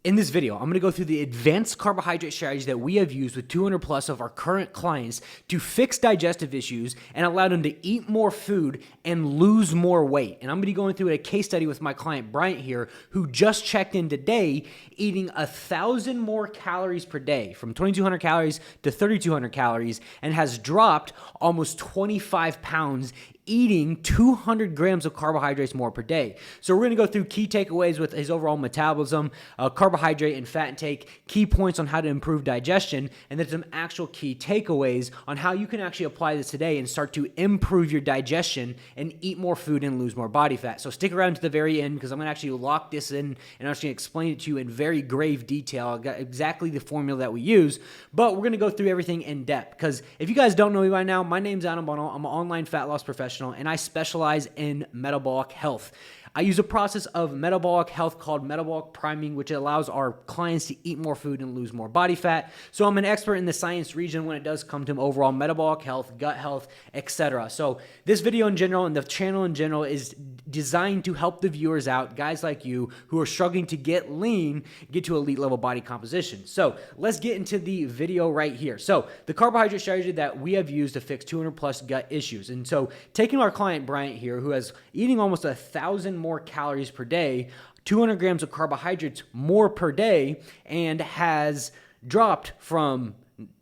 In this video, I'm going to go through the advanced carbohydrate strategy that we have used with 200 plus of our current clients to fix digestive issues and allow them to eat more food and lose more weight. And I'm going to be going through a case study with my client Bryant here, who just checked in today eating 1,000 more calories per day, from 2,200 calories to 3,200 calories, and has dropped almost 25 pounds eating 200 grams of carbohydrates more per day. So we're going to go through key takeaways with his overall metabolism, carbohydrate and fat intake, key points on how to improve digestion, and then some actual key takeaways on how you can actually apply this today and start to improve your digestion and eat more food and lose more body fat. So stick around to the very end because I'm going to actually lock this in and I'm actually going to explain it to you in very grave detail. I've got exactly the formula that we use, but we're going to go through everything in depth because if you guys don't know me by now, my name's Adam Bunnell. I'm an online fat loss professional and I specialize in metabolic health. I use a process of metabolic health called metabolic priming, which allows our clients to eat more food and lose more body fat. So I'm an expert in the science region when it does come to overall metabolic health, gut health, etc. So this video in general and the channel in general is designed to help the viewers out, guys like you who are struggling to get lean, get to elite level body composition. So let's get into the video right here. So the carbohydrate strategy that we have used to fix 200 plus gut issues. And so taking our client Bryant here, who has eating almost 1,000 more calories per day, 200 grams of carbohydrates more per day, and has dropped from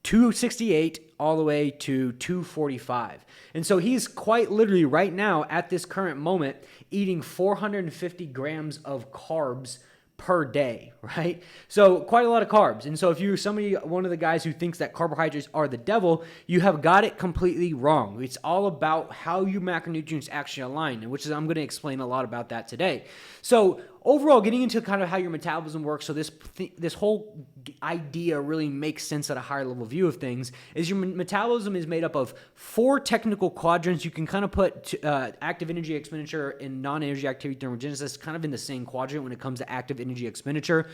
268 all the way to 245. And so he's quite literally right now at this current moment eating 450 grams of carbs per day, right? So quite a lot of carbs. And so if you're one of the guys who thinks that carbohydrates are the devil, you have got it completely wrong. It's all about how your macronutrients actually align, and which is I'm going to explain a lot about that today. So overall, getting into kind of how your metabolism works, so this whole idea really makes sense at a higher level view of things, is your metabolism is made up of 4 technical quadrants. You can kind of put active energy expenditure and non-energy activity thermogenesis kind of in the same quadrant when it comes to active energy expenditure.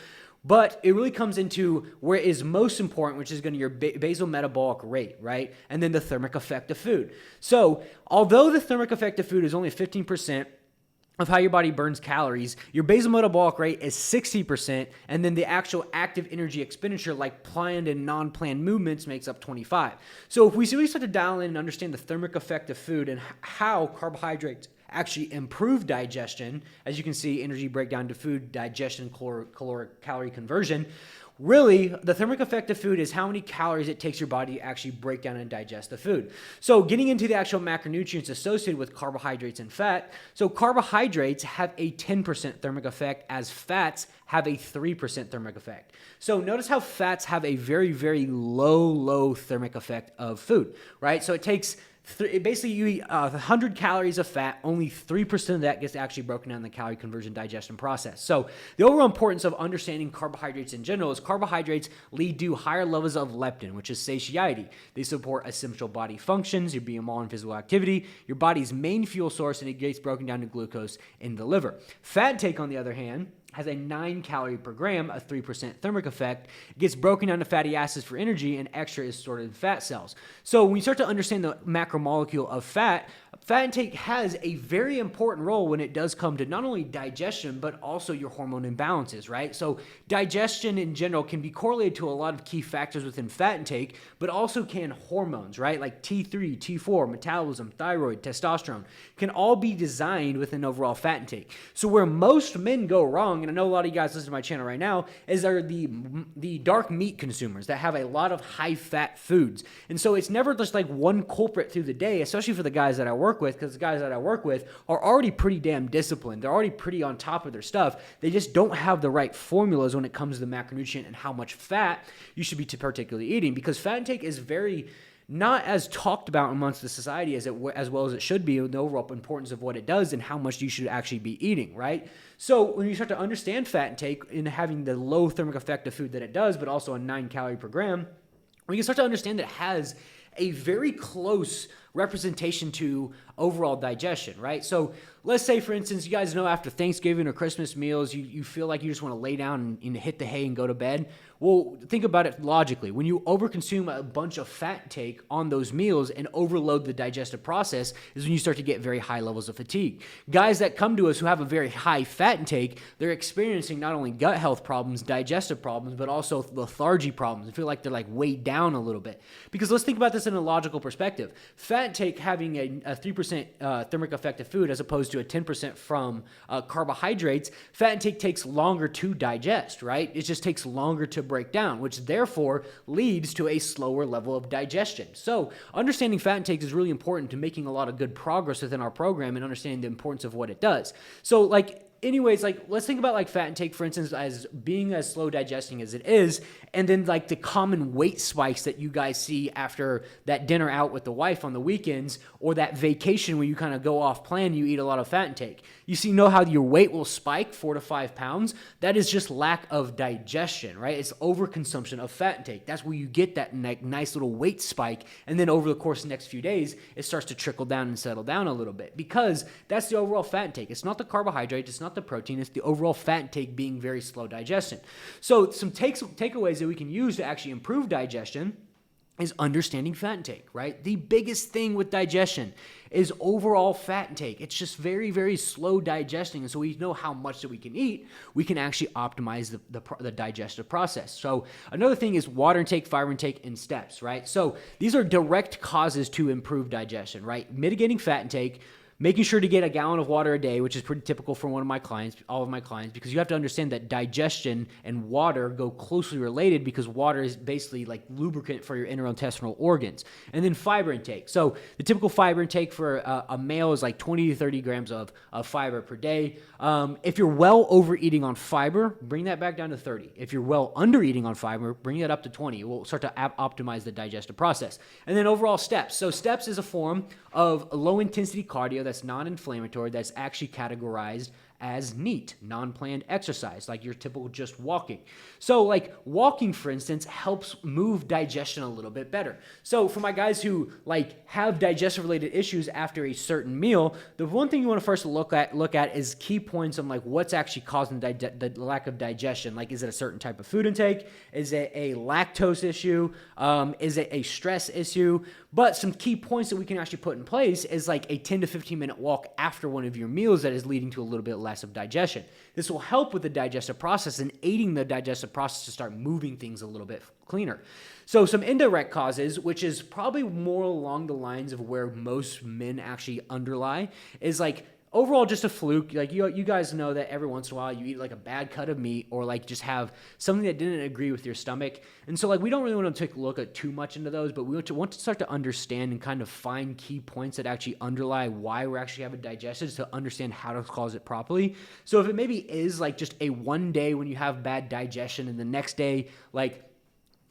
But it really comes into where it is most important, which is going to your basal metabolic rate, right? And then the thermic effect of food. So although the thermic effect of food is only 15%, of how your body burns calories, your basal metabolic rate is 60%, and then the actual active energy expenditure, like planned and non-planned movements, makes up 25%. So if we really start to dial in and understand the thermic effect of food and how carbohydrates actually improve digestion, as you can see, energy breakdown to food, digestion, calorie conversion. Really, the thermic effect of food is how many calories it takes your body to actually break down and digest the food. So getting into the actual macronutrients associated with carbohydrates and fat. So carbohydrates have a 10% thermic effect, as fats have a 3% thermic effect. So notice how fats have a very, very low thermic effect of food, right? So it takes basically, you eat 100 calories of fat, only 3% of that gets actually broken down in the calorie conversion digestion process. So the overall importance of understanding carbohydrates in general is carbohydrates lead to higher levels of leptin, which is satiety. They support essential body functions, your BMR and physical activity, your body's main fuel source, and it gets broken down to glucose in the liver. Fat intake, on the other hand, has a 9 calorie per gram, a 3% thermic effect. It gets broken down to fatty acids for energy, and extra is stored in fat cells. So when you start to understand the macromolecule of fat, fat intake has a very important role when it does come to not only digestion, but also your hormone imbalances, right? So digestion in general can be correlated to a lot of key factors within fat intake, but also can hormones, right? Like T3, T4, metabolism, thyroid, testosterone, can all be designed within overall fat intake. So where most men go wrong, and I know a lot of you guys listen to my channel right now, is are the dark meat consumers that have a lot of high fat foods. And so it's never just like one culprit through the day, especially for the guys that I work with, because the guys that I work with are already pretty damn disciplined. They're already pretty on top of their stuff. They just don't have the right formulas when it comes to the macronutrient and how much fat you should be particularly eating, because fat intake is very not as talked about amongst the society as well as it should be, with the overall importance of what it does and how much you should actually be eating, right? So when you start to understand fat intake and having the low thermic effect of food that it does, but also a 9 calorie per gram, when you start to understand that it has a very close representation to overall digestion, right? So let's say, for instance, you guys know after Thanksgiving or Christmas meals, you feel like you just want to lay down and hit the hay and go to bed. Well, think about it logically. When you overconsume a bunch of fat intake on those meals and overload the digestive process is when you start to get very high levels of fatigue. Guys that come to us who have a very high fat intake, they're experiencing not only gut health problems, digestive problems, but also lethargy problems. They feel like they're like weighed down a little bit. Because let's think about this in a logical perspective. Fat intake having a 3% thermic effective food as opposed to a 10% from carbohydrates, fat intake takes longer to digest, right? It just takes longer to break down, which therefore leads to a slower level of digestion. So understanding fat intake is really important to making a lot of good progress within our program and understanding the importance of what it does. So anyways, let's think about fat intake, for instance, as being as slow digesting as it is, and then the common weight spikes that you guys see after that dinner out with the wife on the weekends, or that vacation where you kind of go off plan, you eat a lot of fat intake. You know how your weight will spike 4 to 5 pounds? That is just lack of digestion, right? It's overconsumption of fat intake. That's where you get that nice little weight spike, and then over the course of the next few days, it starts to trickle down and settle down a little bit, because that's the overall fat intake. It's not the carbohydrate, it's not the protein, it's the overall fat intake being very slow digestion. So some takeaways that we can use to actually improve digestion is understanding fat intake, right? The biggest thing with digestion is overall fat intake. It's just very, very slow digesting. And so we know how much that we can eat. We can actually optimize the digestive process. So another thing is water intake, fiber intake, and steps, right? So these are direct causes to improve digestion, right? Mitigating fat intake, making sure to get a gallon of water a day, which is pretty typical for all of my clients, because you have to understand that digestion and water go closely related, because water is basically like lubricant for your intestinal organs. And then fiber intake. So the typical fiber intake for a male is like 20 to 30 grams of fiber per day. If you're well overeating on fiber, bring that back down to 30. If you're well undereating on fiber, bring it up to 20. It will start to optimize the digestive process. And then overall steps. So steps is a form of low intensity cardio that's non-inflammatory, that's actually categorized as NEAT, non-planned exercise, like your typical just walking. So walking, for instance, helps move digestion a little bit better. So for my guys who have digestive related issues after a certain meal, the one thing you want to first look at is key points on what's actually causing the lack of digestion. Is it a certain type of food intake? Is it a lactose issue? Is it a stress issue? But some key points that we can actually put in place is a 10 to 15 minute walk after one of your meals that is leading to a little bit less of digestion. This will help with the digestive process and aiding the digestive process to start moving things a little bit cleaner. So some indirect causes, which is probably more along the lines of where most men actually underlie, is overall just a fluke. You guys know that every once in a while you eat a bad cut of meat, or just have something that didn't agree with your stomach. And so we don't really want to take a look at too much into those, but we want to start to understand and kind of find key points that actually underlie why we're actually having digestion, to understand how to cause it properly. So if it maybe is just a one day when you have bad digestion and the next day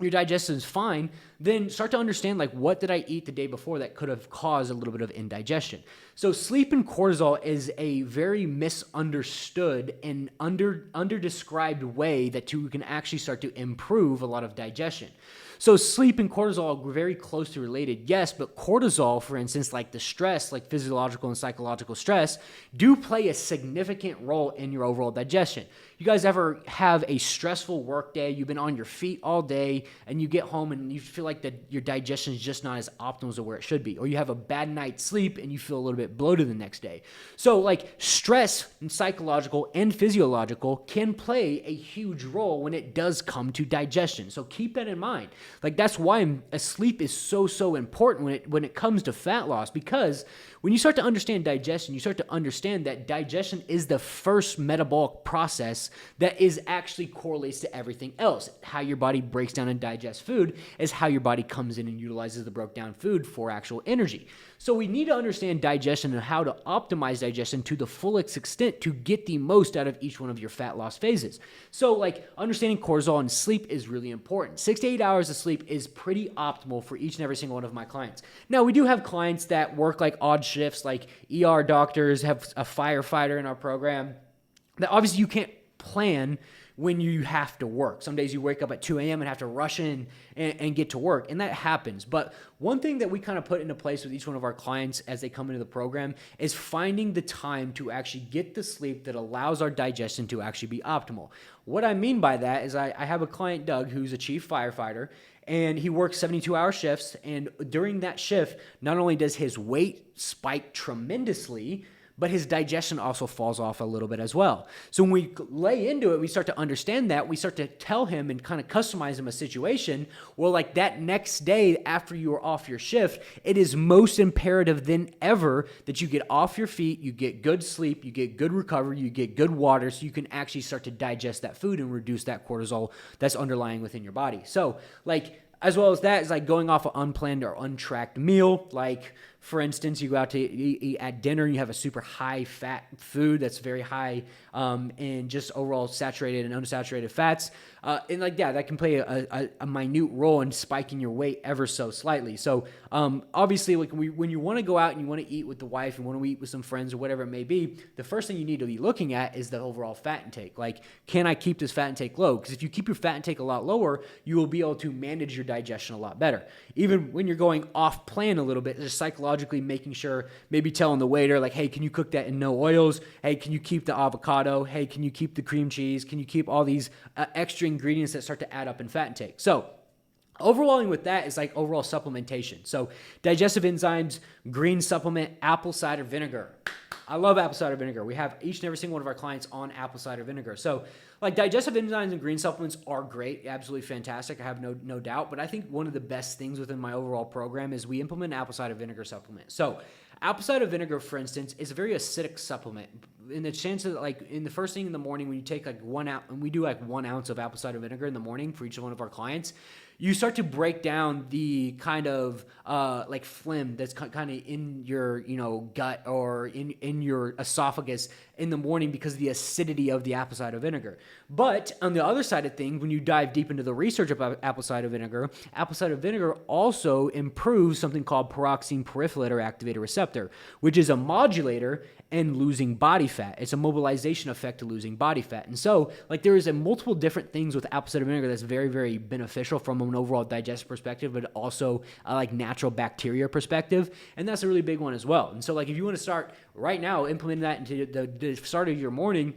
your digestion is fine, then start to understand what did I eat the day before that could have caused a little bit of indigestion. So sleep and cortisol is a very misunderstood and under-described way that you can actually start to improve a lot of digestion. So sleep and cortisol are very closely related, yes, but cortisol, for instance, the stress, physiological and psychological stress, do play a significant role in your overall digestion. You guys ever have a stressful work day, you've been on your feet all day, and you get home and you feel your digestion is just not as optimal as where it should be, or you have a bad night's sleep and you feel a little bit bloated the next day. So stress and psychological and physiological can play a huge role when it does come to digestion. So keep that in mind. That's why sleep is so important when it comes to fat loss, because when you start to understand digestion, you start to understand that digestion is the first metabolic process that is actually correlates to everything else. How your body breaks down and digests food is how your body comes in and utilizes the broke down food for actual energy. So we need to understand digestion and how to optimize digestion to the fullest extent to get the most out of each one of your fat loss phases. So understanding cortisol and sleep is really important. 6 to 8 hours of sleep is pretty optimal for each and every single one of my clients. Now, we do have clients that work odd shifts, ER doctors, have a firefighter in our program, that obviously you can't plan when you have to work. Some days you wake up at 2 a.m. and have to rush in and get to work, and that happens. But one thing that we kind of put into place with each one of our clients as they come into the program is finding the time to actually get the sleep that allows our digestion to actually be optimal. What I mean by that is I have a client, Doug, who's a chief firefighter, and he works 72-hour shifts. And during that shift, not only does his weight spike tremendously, but his digestion also falls off a little bit as well. So when we lay into it, we start to understand that. We start to tell him and kind of customize him a situation where, like, that next day after you are off your shift, it is most imperative than ever that you get off your feet, you get good sleep, you get good recovery, you get good water, so you can actually start to digest that food and reduce that cortisol that's underlying within your body. So, like, as well as that is like going off an unplanned or untracked meal. Like, for instance, you go out to eat at dinner, you have a super high fat food that's very high in just overall saturated and unsaturated fats. And like, yeah, that can play a minute role in spiking your weight ever so slightly. So obviously, like, when you want to go out and you want to eat with the wife and want to eat with some friends or whatever it may be, the first thing you need to be looking at is the overall fat intake. Like, can I keep this fat intake low? Because if you keep your fat intake a lot lower, you will be able to manage your digestion a lot better. Even when you're going off plan a little bit, just psychologically making sure, maybe telling the waiter, like, hey, can you cook that in no oils? Hey, can you keep the avocado? Hey, can you keep the cream cheese? Can you keep all these extra ingredients that start to add up in fat intake? So overalling with that is like overall supplementation. So digestive enzymes, green supplement, apple cider vinegar. I love apple cider vinegar. We have each and every single one of our clients on apple cider vinegar. So like, digestive enzymes and green supplements are great, absolutely fantastic. I have no doubt. But I think one of the best things within my overall program is we implement apple cider vinegar supplement. So apple cider vinegar, for instance, is a very acidic supplement. In the chance that, like, in the first thing in the morning, when you take like 1 ounce, and we do like 1 ounce of apple cider vinegar in the morning for each one of our clients, you start to break down the kind of like phlegm that's kind of in your gut or in your esophagus in the morning because of the acidity of the apple cider vinegar. But on the other side of things, when you dive deep into the research about apple cider vinegar also improves something called peroxine periphylator activator receptor, which is a modulator and losing body fat. It's a mobilization effect to losing body fat. And so, like, there is a multiple different things with apple cider vinegar that's very, very beneficial from an overall digestive perspective, but also like natural bacteria perspective. And that's a really big one as well. And so, like, if you want to start right now implementing that into the start of your morning,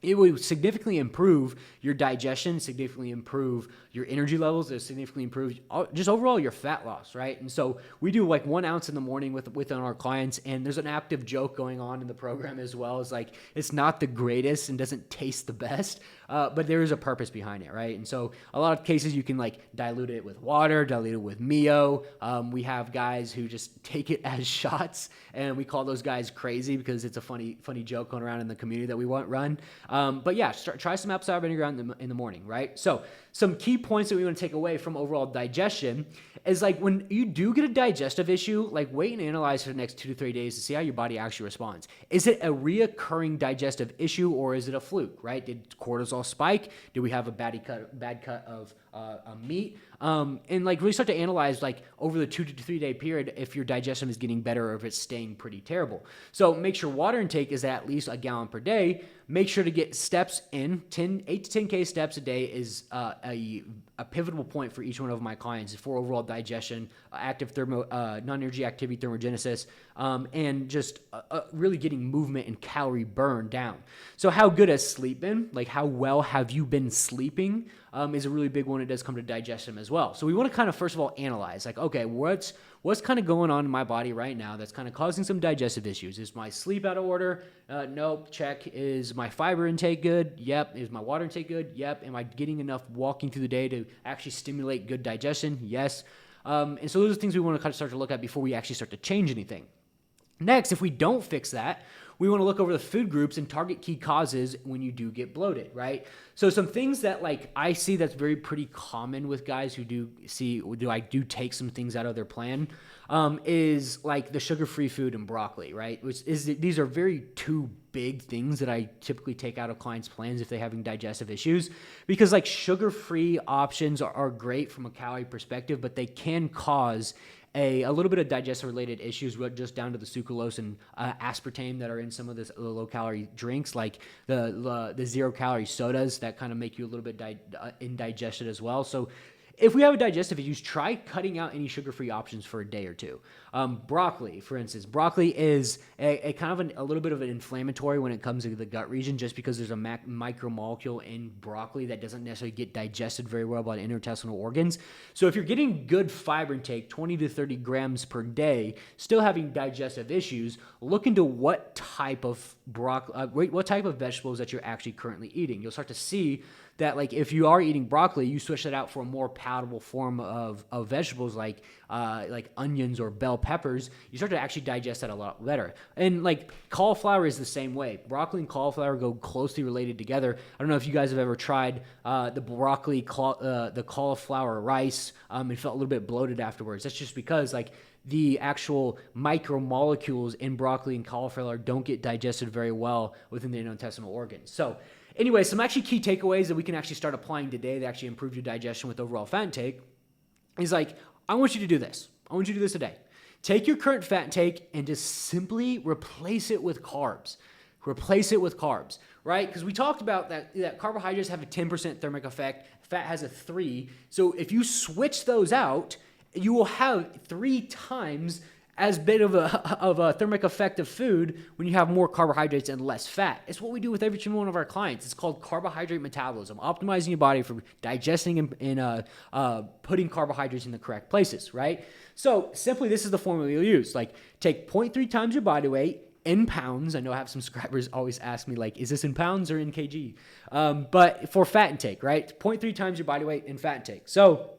it will significantly improve your digestion, significantly improve your energy levels, it significantly improve just overall your fat loss, right? And so we do like 1 ounce in the morning within our clients, and there's an active joke going on in the program as well. It's like, it's not the greatest and doesn't taste the best, but there is a purpose behind it, right? And so a lot of cases you can like dilute it with water, dilute it with Mio. We have guys who just take it as shots, and we call those guys crazy because it's a funny joke going around in the community that we run. But yeah, try some apple cider vinegar in the morning, right? So some key points that we want to take away from overall digestion is, like, when you do get a digestive issue, like, wait and analyze for the next 2 to 3 days to see how your body actually responds. Is it a reoccurring digestive issue, or is it a fluke, right? Did cortisol spike? Did we have a bad cut of meat? And like, really start to analyze, like, over the 2 to 3 day period if your digestion is getting better or if it's staying pretty terrible. So make sure water intake is at least a gallon per day. Make sure to get steps in. 8 to 10K steps a day is a pivotal point for each one of my clients for overall digestion, active non-energy activity thermogenesis, and just really getting movement and calorie burn down. So how good has sleep been? Like, how well have you been sleeping? Is a really big one. It does come to digestion as well. So we want to kind of, first of all, analyze, like, okay, what's kind of going on in my body right now that's kind of causing some digestive issues? Is my sleep out of order? Nope. Check. Is my fiber intake good? Yep. Is my water intake good? Yep. Am I getting enough walking through the day to actually stimulate good digestion? Yes. And so those are things we want to kind of start to look at before we actually start to change anything. Next, if we don't fix that, we want to look over the food groups and target key causes when you do get bloated, right? So some things that, like, I see that's very pretty common with guys who do take some things out of their plan, is like the sugar-free food and broccoli, right? These are very two big things that I typically take out of clients' plans if they're having digestive issues, because like sugar-free options are great from a calorie perspective, but they can cause a little bit of digestive related issues, just down to the sucralose and aspartame that are in some of the low calorie drinks, like the 0-calorie sodas that kind of make you a little bit indigested as well. So if we have a digestive issues, try cutting out any sugar-free options for a day or two. Broccoli, for instance. Broccoli is a kind of a little bit of an inflammatory when it comes to the gut region, just because there's a micromolecule in broccoli that doesn't necessarily get digested very well by the intestinal organs. So if you're getting good fiber intake, 20 to 30 grams per day, still having digestive issues, look into what type of what type of vegetables that you're actually currently eating. You'll start to see that, like, if you are eating broccoli, you switch that out for a more palatable form of vegetables like onions or bell peppers, you start to actually digest that a lot better. And like cauliflower is the same way. Broccoli and cauliflower go closely related together. I don't know if you guys have ever tried the the cauliflower rice. It felt a little bit bloated afterwards. That's just because like the actual micromolecules in broccoli and cauliflower don't get digested very well within the intestinal organs. So anyway, some actually key takeaways that we can actually start applying today that actually improve your digestion with overall fat intake is like, I want you to do this. I want you to do this today. Take your current fat intake and just simply replace it with carbs. Replace it with carbs, right? Because we talked about that carbohydrates have a 10% thermic effect. Fat has a 3. So if you switch those out, you will have 3 times as big of a thermic effect of food when you have more carbohydrates and less fat. It's what we do with every single one of our clients. It's called carbohydrate metabolism, optimizing your body for digesting and putting carbohydrates in the correct places, right? So simply, this is the formula you'll use. Like, take 0.3 times your body weight in pounds. I know I have some subscribers always ask me, like, is this in pounds or in kg? But for fat intake, right? 0.3 times your body weight in fat intake. So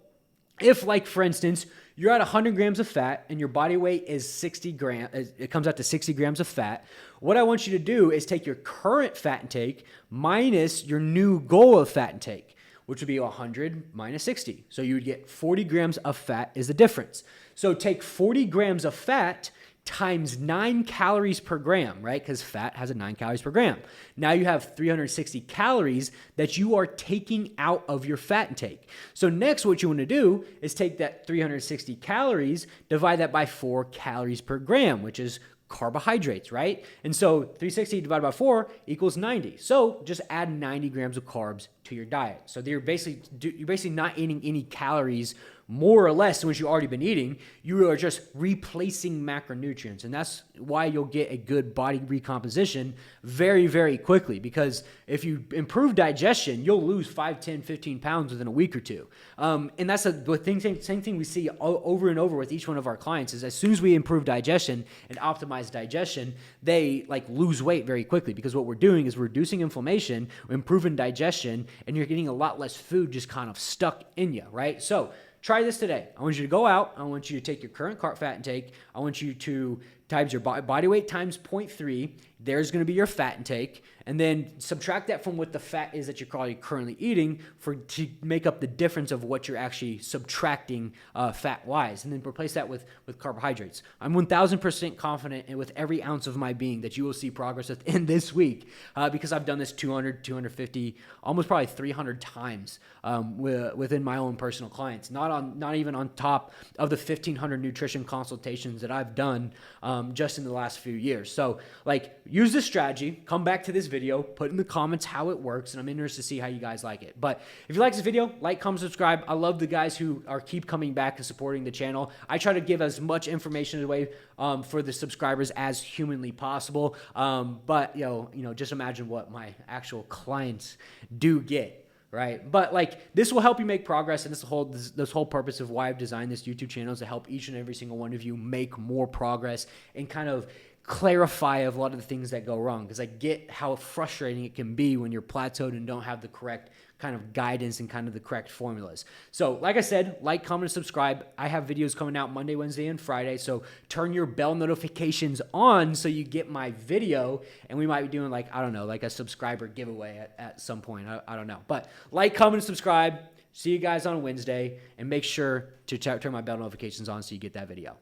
if, like, for instance, you're at 100 grams of fat and your body weight is 60 grams, it comes out to 60 grams of fat. What I want you to do is take your current fat intake minus your new goal of fat intake, which would be 100 minus 60. So you would get 40 grams of fat is the difference. So take 40 grams of fat times 9 calories per gram, right? Because fat has a 9 calories per gram. Now you have 360 calories that you are taking out of your fat intake. So next, what you want to do is take that 360 calories, divide that by 4 calories per gram, which is carbohydrates, right? And so 360 divided by 4 equals 90. So just add 90 grams of carbs to your diet. So you're basically not eating any calories more or less than what you've already been eating. You are just replacing macronutrients. And that's why you'll get a good body recomposition very, very quickly. Because if you improve digestion, you'll lose 5, 10, 15 pounds within a week or two. And that's the same thing we see over and over with each one of our clients is as soon as we improve digestion and optimize digestion, they like lose weight very quickly, because what we're doing is reducing inflammation, improving digestion, and you're getting a lot less food just kind of stuck in you, right? So try this today. I want you to go out. I want you to take your current fat intake. I want you to times your body weight times 0.3. There's going to be your fat intake. And then subtract that from what the fat is that you're currently eating to make up the difference of what you're actually subtracting fat-wise. And then replace that with carbohydrates. I'm 1,000% confident with every ounce of my being that you will see progress within this week because I've done this 200, 250, almost probably 300 times within my own personal clients. Not even on top of the 1,500 nutrition consultations that I've done just in the last few years. So, like, use this strategy. Come back to this video, put in the comments how it works, and I'm interested to see how you guys like it. But if you like this video, like, comment, subscribe. I love the guys who keep coming back and supporting the channel. I try to give as much information away for the subscribers as humanly possible. But you know, just imagine what my actual clients do get. Right. But like, this will help you make progress. And this whole purpose of why I've designed this YouTube channel is to help each and every single one of you make more progress and kind of clarify a lot of the things that go wrong. Because I get how frustrating it can be when you're plateaued and don't have the correct kind of guidance and kind of the correct formulas. So like I said, like, comment, and subscribe. I have videos coming out Monday, Wednesday, and Friday. So turn your bell notifications on so you get my video. And we might be doing, like, I don't know, like a subscriber giveaway at some point. I don't know. But like, comment, and subscribe. See you guys on Wednesday. And make sure to turn my bell notifications on so you get that video.